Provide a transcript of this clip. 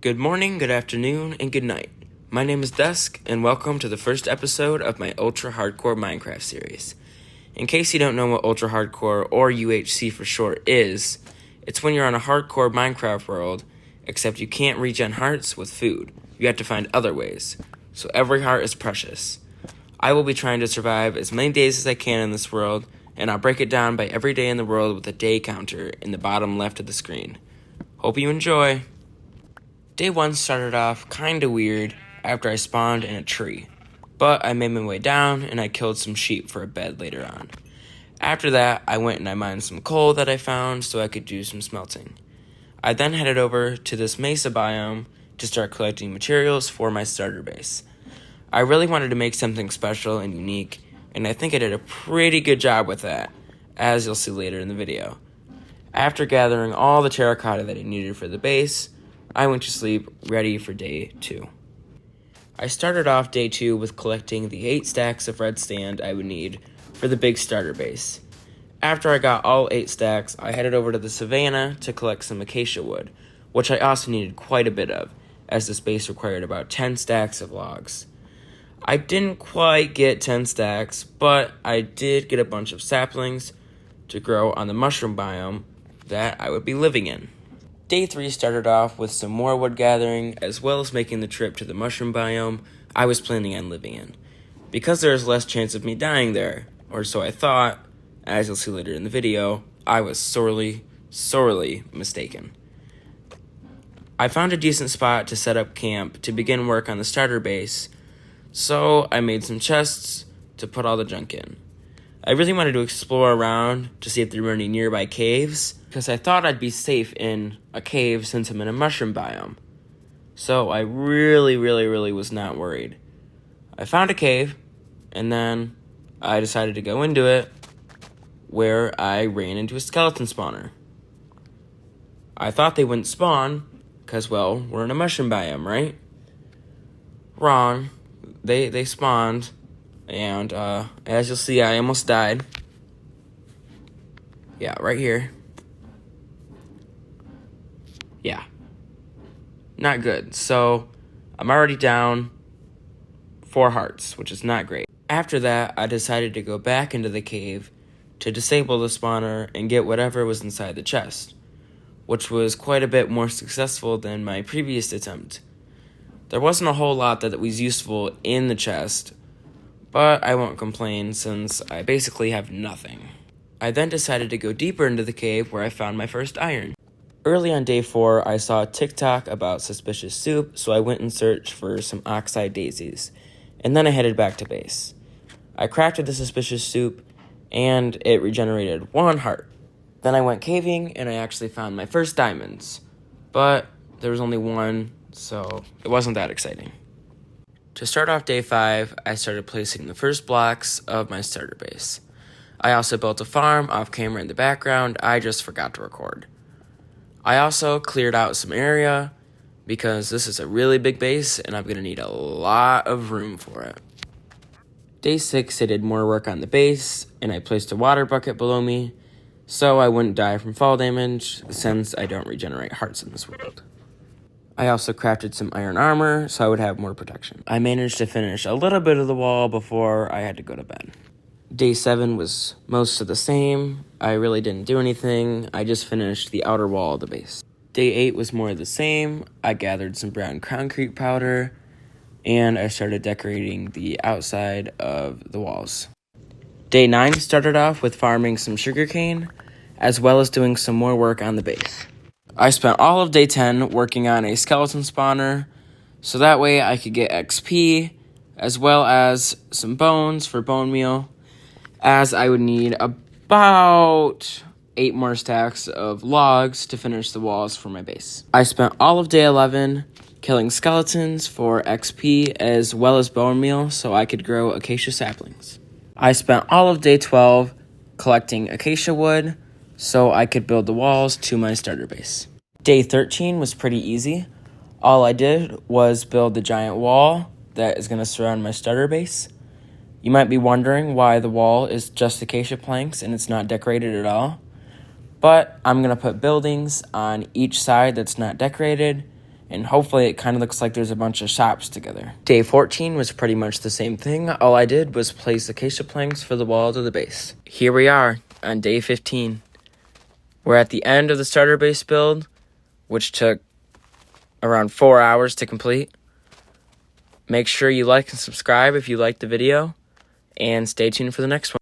Good morning, good afternoon, and good night. My name is Dusk, and welcome to the first episode of my Ultra Hardcore Minecraft series. In case you don't know what Ultra Hardcore, or UHC for short, is, it's when you're on a hardcore Minecraft world, except you can't regen hearts with food. You have to find other ways. So every heart is precious. I will be trying to survive as many days as I can in this world, and I'll break it down by every day in the world with a day counter in the bottom left of the screen. Hope you enjoy! Day 1 started off kinda weird after I spawned in a tree, but I made my way down and I killed some sheep for a bed later on. After that, I went and I mined some coal that I found so I could do some smelting. I then headed over to this mesa biome to start collecting materials for my starter base. I really wanted to make something special and unique, and I think I did a pretty good job with that, as you'll see later in the video. After gathering all the terracotta that I needed for the base, I went to sleep, ready for day 2. I started off day 2 with collecting the 8 stacks of red sand I would need for the big starter base. After I got all 8 stacks, I headed over to the savannah to collect some acacia wood, which I also needed quite a bit of, as this base required about 10 stacks of logs. I didn't quite get 10 stacks, but I did get a bunch of saplings to grow on the mushroom biome that I would be living in. Day 3 started off with some more wood gathering, as well as making the trip to the mushroom biome I was planning on living in. Because there is less chance of me dying there, or so I thought, as you'll see later in the video, I was sorely mistaken. I found a decent spot to set up camp to begin work on the starter base, so I made some chests to put all the junk in. I really wanted to explore around to see if there were any nearby caves, because I thought I'd be safe in a cave since I'm in a mushroom biome. So I really was not worried. I found a cave, and then I decided to go into it, where I ran into a skeleton spawner. I thought they wouldn't spawn, because, well, we're in a mushroom biome, right? Wrong. They spawned, and as you'll see, I almost died. Yeah, right here. Yeah. Not good. So, I'm already down 4 hearts, which is not great. After that, I decided to go back into the cave to disable the spawner and get whatever was inside the chest, which was quite a bit more successful than my previous attempt. There wasn't a whole lot that was useful in the chest, but I won't complain since I basically have nothing. I then decided to go deeper into the cave where I found my first iron. Early on day 4, I saw a TikTok about suspicious soup, so I went and searched for some oxide daisies, and then I headed back to base. I crafted the suspicious soup, and it regenerated 1 heart. Then I went caving, and I actually found my first diamonds, but there was only 1, so it wasn't that exciting. To start off day 5, I started placing the first blocks of my starter base. I also built a farm off camera in the background. I just forgot to record. I also cleared out some area because this is a really big base and I'm going to need a lot of room for it. Day 6, I did more work on the base and I placed a water bucket below me so I wouldn't die from fall damage since I don't regenerate hearts in this world. I also crafted some iron armor so I would have more protection. I managed to finish a little bit of the wall before I had to go to bed. Day 7 was most of the same. I really didn't do anything. I just finished the outer wall of the base. Day 8 was more of the same. I gathered some brown concrete powder, and I started decorating the outside of the walls. Day 9 started off with farming some sugarcane, as well as doing some more work on the base. I spent all of day 10 working on a skeleton spawner, so that way I could get XP, as well as some bones for bone meal, as I would need about 8 more stacks of logs to finish the walls for my base. I spent all of day 11 killing skeletons for XP as well as bone meal so I could grow acacia saplings. I spent all of day 12 collecting acacia wood so I could build the walls to my starter base. Day 13 was pretty easy. All I did was build the giant wall that is going to surround my starter base. You might be wondering why the wall is just acacia planks and it's not decorated at all. But I'm going to put buildings on each side that's not decorated and hopefully it kind of looks like there's a bunch of shops together. Day 14 was pretty much the same thing. All I did was place acacia planks for the wall to the base. Here we are on day 15. We're at the end of the starter base build, which took around 4 hours to complete. Make sure you like and subscribe if you liked the video, and stay tuned for the next one.